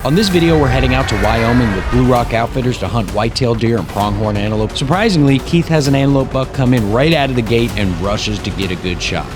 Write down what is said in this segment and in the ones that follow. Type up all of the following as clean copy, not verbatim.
On this video, we're heading out to Wyoming with Blue Rock Outfitters to hunt whitetail deer and pronghorn antelope. Surprisingly, Keith has an antelope buck come in right out of the gate and rushes to get a good shot.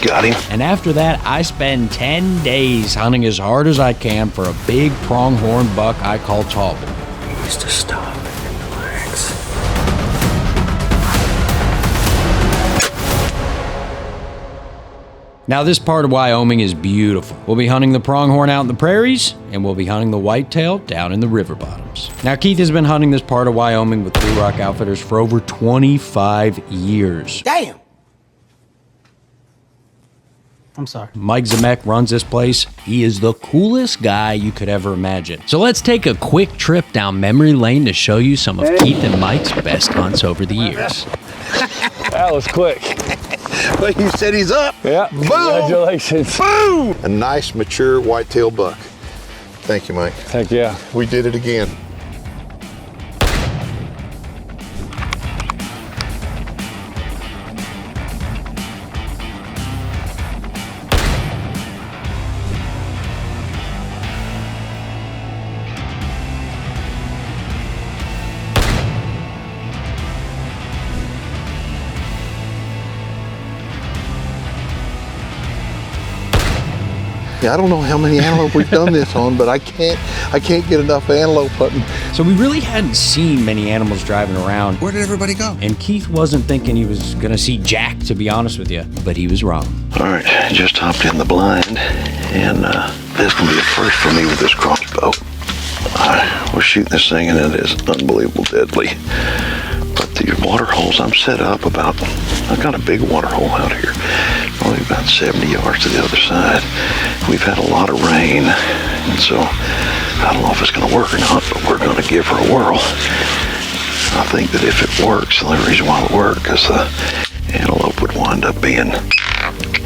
Got him. And after that, I spend 10 days hunting as hard as I can for a big pronghorn buck I call Tallboy. He needs to stop and relax. Now, this part of Wyoming is beautiful. We'll be hunting the pronghorn out in the prairies, and we'll be hunting the whitetail down in the river bottoms. Now, Keith has been hunting this part of Wyoming with Blue Rock Outfitters for over 25 years. Damn! I'm sorry. Mike Zemek runs this place. He is the coolest guy you could ever imagine. So let's take a quick trip down memory lane to show you some of Keith and Mike's best hunts over the years. That was quick. Well, you said he's up. Yeah. Boom. Congratulations. Boom! A nice, mature whitetail buck. Thank you, Mike. Heck yeah. We did it again. Yeah, I don't know how many antelope we've done this on, but I can't get enough antelope hunting. So we really hadn't seen many animals driving around. Where did everybody go? And Keith wasn't thinking he was gonna see Jack, to be honest with you, but he was wrong. All right, I just hopped in the blind, and this can be a first for me with this crossbow. We're shooting this thing, and it is unbelievable deadly. But the water holes I'm set up about, I've got a big water hole out here, probably about 70 yards to the other side. We've had a lot of rain, and so I don't know if it's going to work or not, but we're going to give her a whirl. I think that if it works, the only reason why it worked is the antelope would wind up being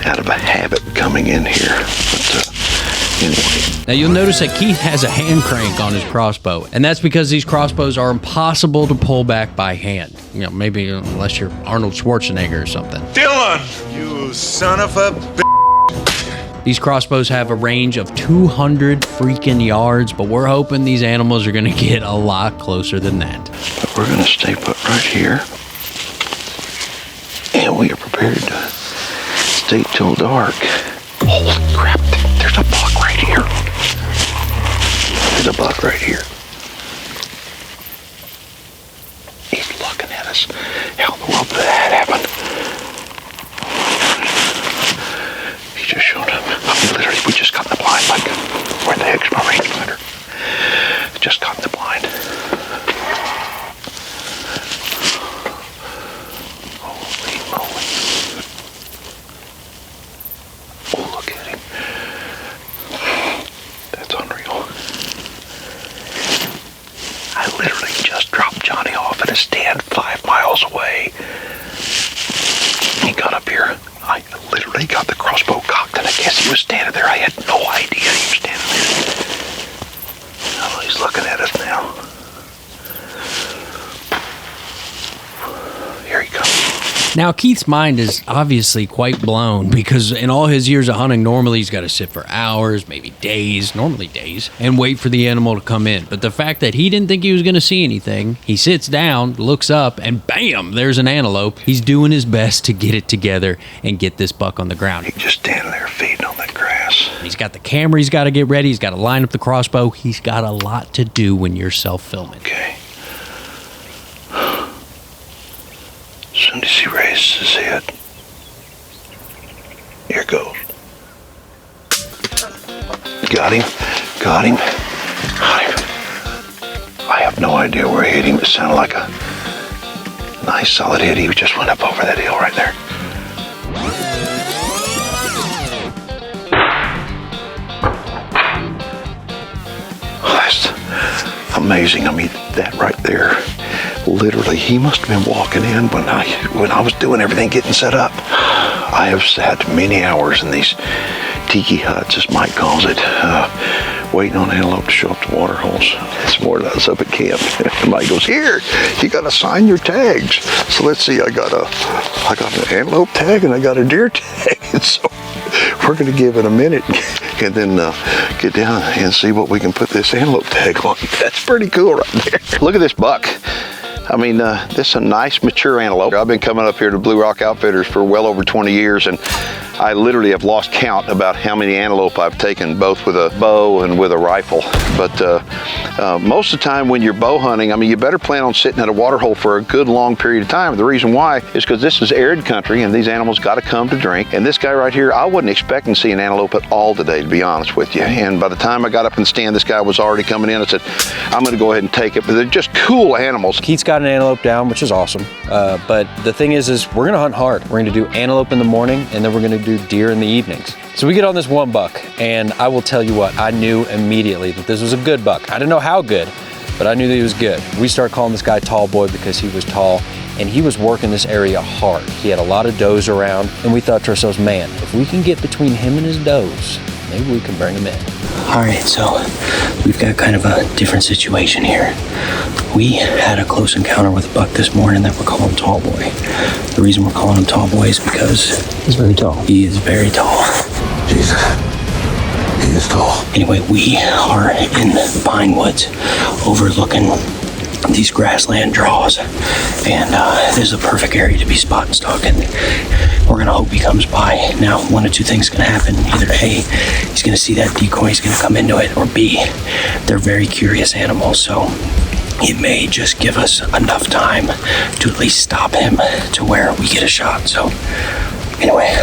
out of a habit coming in here. But anyway. Now you'll notice that Keith has a hand crank on his crossbow, and that's because these crossbows are impossible to pull back by hand. You know, maybe unless you're Arnold Schwarzenegger or something. Dylan, you son of a b****. These crossbows have a range of 200 freaking yards, but we're hoping these animals are going to get a lot closer than that. But we're going to stay put right here, and we are prepared to stay till dark. Holy crap, there's a buck right here. There's a buck right here. He's looking at us. How in the world did that happen? He just showed up. I mean, literally, we just got in the blind. Like, where the heck's my rangefinder? Just got in the blind. Holy moly. Oh, look at him. That's unreal. I literally just dropped Johnny off at a stand 5 miles away. He got up here. I literally got the crossbow cocked, and I guess he was standing there. I had no idea he was standing there. Oh, he's looking at us now. Here he comes. Now, Keith's mind is obviously quite blown because in all his years of hunting, normally he's got to sit for hours, maybe days, normally days, and wait for the animal to come in. But the fact that he didn't think he was going to see anything, he sits down, looks up, and bam, there's an antelope. He's doing his best to get it together and get this buck on the ground. He's just standing there feeding on that grass. He's got the camera he's got to get ready. He's got to line up the crossbow. He's got a lot to do when you're self-filming. Okay. As soon as he raises his head, here goes. Got him. Got him. Got him. I have no idea where he hit him. It sounded like a nice solid hit. He just went up over that hill right there. Oh, that's amazing. I mean, that right there. Literally, he must have been walking in when I was doing everything, getting set up. I have sat many hours in these tiki huts, as Mike calls it, waiting on antelope to show up to water holes. It's more than us up at camp. And Mike goes, here, you got to sign your tags. So let's see, I got an antelope tag and I got a deer tag. And so we're going to give it a minute and then get down and see what we can put this antelope tag on. That's pretty cool right there. Look at this buck. I mean, this is a nice mature antelope. I've been coming up here to Blue Rock Outfitters for well over 20 years, and I literally have lost count about how many antelope I've taken, both with a bow and with a rifle. But most of the time when you're bow hunting, I mean, you better plan on sitting at a water hole for a good long period of time. The reason why is because this is arid country and these animals got to come to drink. And this guy right here, I wasn't expecting to see an antelope at all today, to be honest with you. And by the time I got up in the stand, this guy was already coming in. I said, I'm going to go ahead and take it. But they're just cool animals. Keith's got an antelope down, which is awesome. But the thing is we're gonna hunt hard. We're gonna do antelope in the morning, and then we're gonna do deer in the evenings. So we get on this one buck, and I will tell you what, I knew immediately that this was a good buck. I didn't know how good, but I knew that he was good. We started calling this guy Tall Boy because he was tall, and he was working this area hard. He had a lot of does around, and we thought to ourselves, man, if we can get between him and his does, maybe we can bring him in. All right, so we've got kind of a different situation here. We had a close encounter with a buck this morning that we're calling Tall Boy. The reason we're calling him Tall Boy is because he's very tall. He is very tall. Jesus, he is tall. Anyway, we are in the pine woods overlooking these grassland draws, and this is a perfect area to be spot and stalking. We're gonna hope he comes by. Now, one of two things is gonna happen. Either A, he's gonna see that decoy, he's gonna come into it, or B, they're very curious animals, so it may just give us enough time to at least stop him to where we get a shot. So anyway,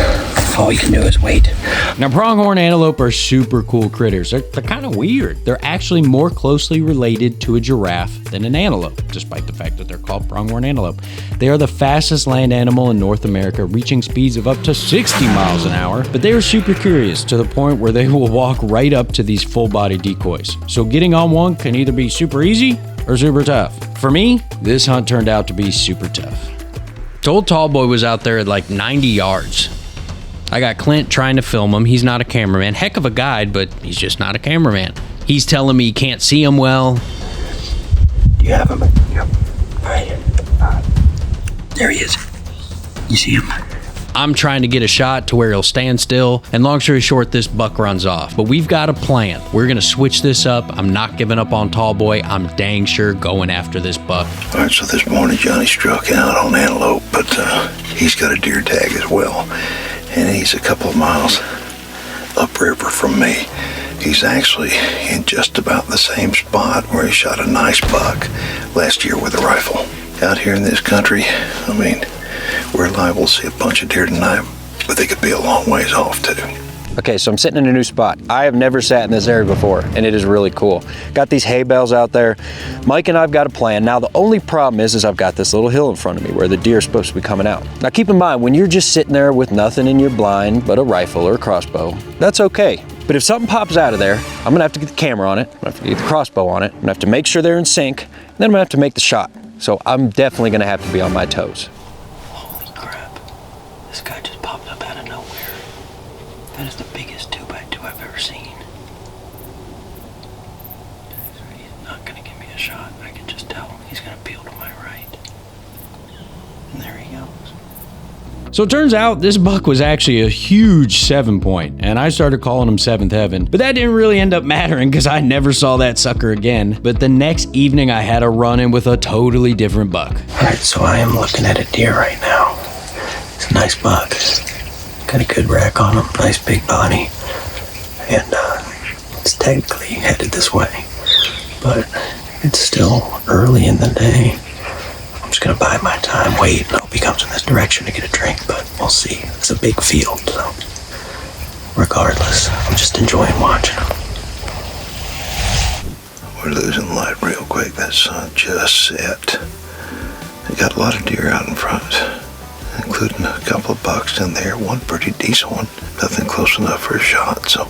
all we can do is wait. Now, pronghorn antelope are super cool critters. They're kind of weird. They're actually more closely related to a giraffe than an antelope, despite the fact that they're called pronghorn antelope. They are the fastest land animal in North America, reaching speeds of up to 60 miles an hour, but they are super curious to the point where they will walk right up to these full-body decoys. So getting on one can either be super easy or super tough. For me, this hunt turned out to be super tough. Old Tall Boy was out there at like 90 yards. I got Clint trying to film him. He's not a cameraman. Heck of a guide, but he's just not a cameraman. He's telling me he can't see him well. Do you have him? Yep. Right. There he is. You see him? I'm trying to get a shot to where he'll stand still, and long story short, this buck runs off. But we've got a plan. We're gonna switch this up. I'm not giving up on Tall Boy. I'm dang sure going after this buck. All right, so this morning Johnny struck out on antelope, but he's got a deer tag as well. And he's a couple of miles upriver from me. He's actually in just about the same spot where he shot a nice buck last year with a rifle. Out here in this country, I mean, we're liable to see a bunch of deer tonight, but they could be a long ways off too. Okay, so I'm sitting in a new spot. I have never sat in this area before, and it is really cool. Got these hay bales out there. Mike and I've got a plan. Now, the only problem is I've got this little hill in front of me where the deer are supposed to be coming out. Now, keep in mind, when you're just sitting there with nothing in your blind but a rifle or a crossbow, that's okay. But if something pops out of there, I'm gonna have to get the camera on it, I'm gonna have to get the crossbow on it, I'm gonna have to make sure they're in sync, and then I'm gonna have to make the shot. So I'm definitely gonna have to be on my toes. Holy crap. This guy just popped up out of nowhere. That is the biggest 2x2 I've ever seen. He's not gonna give me a shot. I can just tell. He's gonna peel to my right. And there he goes. So it turns out this buck was actually a huge 7-point, and I started calling him Seventh Heaven. But that didn't really end up mattering because I never saw that sucker again. But the next evening I had a run-in with a totally different buck. Alright, so I am looking at a deer right now. It's a nice buck. Got a good rack on him, nice big body. And it's technically headed this way. But it's still early in the day. I'm just gonna bide my time, wait, and hope he comes in this direction to get a drink, but we'll see. It's a big field, so regardless, I'm just enjoying watching him. We're losing light real quick. That sun just set. We got a lot of deer out in front, including a couple of bucks in there. One pretty decent one. Nothing close enough for a shot, so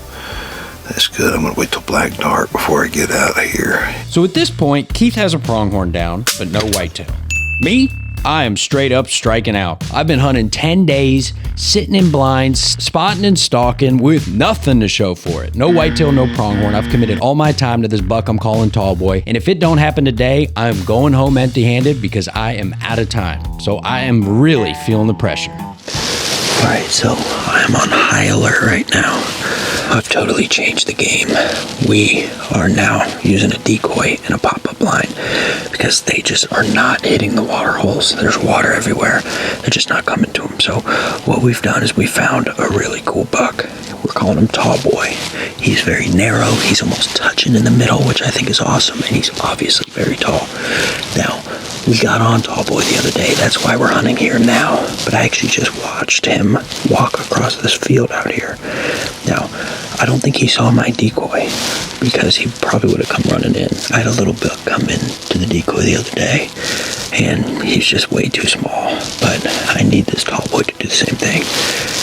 that's good. I'm gonna wait till black dark before I get out of here. So at this point, Keith has a pronghorn down, but no whitetail. Me? I am straight up striking out. I've been hunting 10 days, sitting in blinds, spotting and stalking with nothing to show for it. No whitetail, no pronghorn. I've committed all my time to this buck I'm calling Tall Boy. And if it don't happen today, I'm going home empty-handed because I am out of time. So I am really feeling the pressure. Alright, so I'm on high alert right now. I've totally changed the game. We are now using a decoy and a pop-up line because they just are not hitting the water holes. There's water everywhere. They're just not coming to them. So what we've done is we found a really cool buck. We're calling him Tall Boy. He's very narrow. He's almost touching in the middle, which I think is awesome. And he's obviously very tall. Now, we got on Tall Boy the other day. That's why we're hunting here now. But I actually just watched him walk across this field out here. Now, I don't think he saw my decoy because he probably would have come running in. I had a little buck come in to the decoy the other day and he's just way too small. But I need this Tall Boy to do the same thing.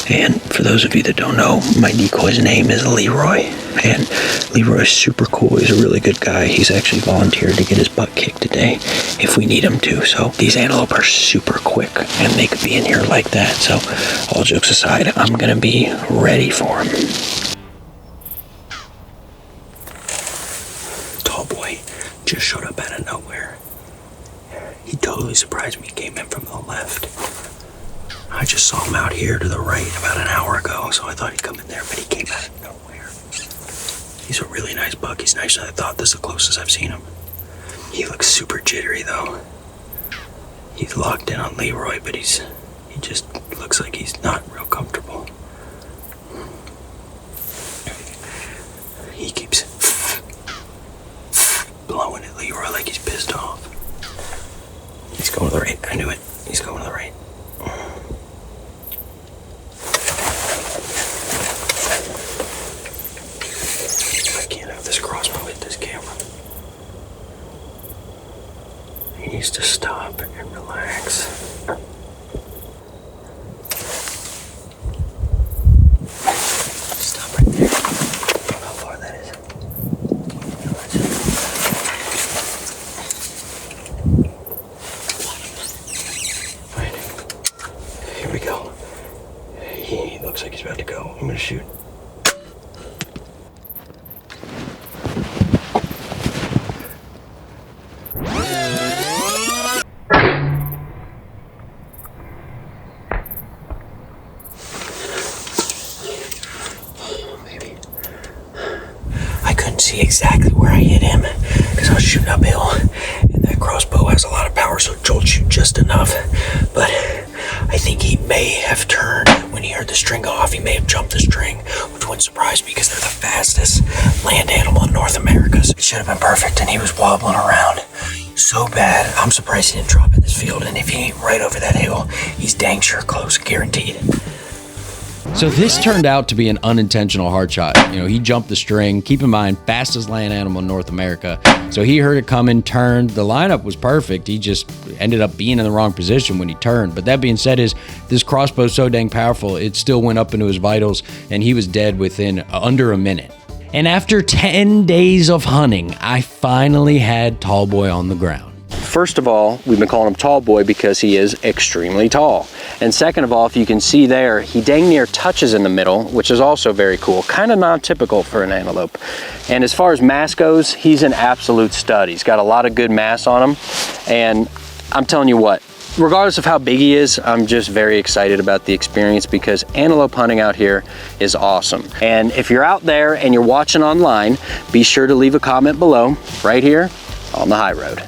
And for those of you that don't know, my decoy's name is Leroy. And Leroy's super cool. He's a really good guy. He's actually volunteered to get his butt kicked today if we need him to. So these antelope are super quick and they could be in here like that. So all jokes aside, I'm gonna be ready for him. Tall Boy just showed up out of nowhere. He totally surprised me. He came in from the left. I just saw him out here to the right about an hour ago, so I thought he'd come in there, but he came out of nowhere. He's a really nice buck. He's nicer than I thought. This is the closest I've seen him. He looks super jittery though. He's locked in on Leroy, but he just looks like he's not real comfortable. He keeps blowing at Leroy like he's pissed off. He's going to the right. I knew it. He's going to the right. I can't have this crossbow hit this camera. He needs to stop and relax. Stop right there. How far that is. Right. Here we go. He looks like he's about to go. I'm gonna shoot. See exactly where I hit him because I was shooting uphill and that crossbow has a lot of power, so it jolts you just enough. But I think he may have turned when he heard the string go off. He may have jumped the string, which wouldn't surprise me because they're the fastest land animal in North America. So it should have been perfect, and he was wobbling around so bad. I'm surprised he didn't drop in this field, and if he ain't right over that hill, he's dang sure close, guaranteed. So this turned out to be an unintentional hard shot. You know, he jumped the string. Keep in mind, fastest land animal in North America. So he heard it coming, turned. The lineup was perfect. He just ended up being in the wrong position when he turned. But that being said, this crossbow is so dang powerful, it still went up into his vitals, and he was dead within under a minute. And after 10 days of hunting, I finally had Tall Boy on the ground. First of all, we've been calling him Tall Boy because he is extremely tall. And second of all, if you can see there, he dang near touches in the middle, which is also very cool. Kind of non-typical for an antelope. And as far as mass goes, he's an absolute stud. He's got a lot of good mass on him. And I'm telling you what, regardless of how big he is, I'm just very excited about the experience because antelope hunting out here is awesome. And if you're out there and you're watching online, be sure to leave a comment below right here on the high road.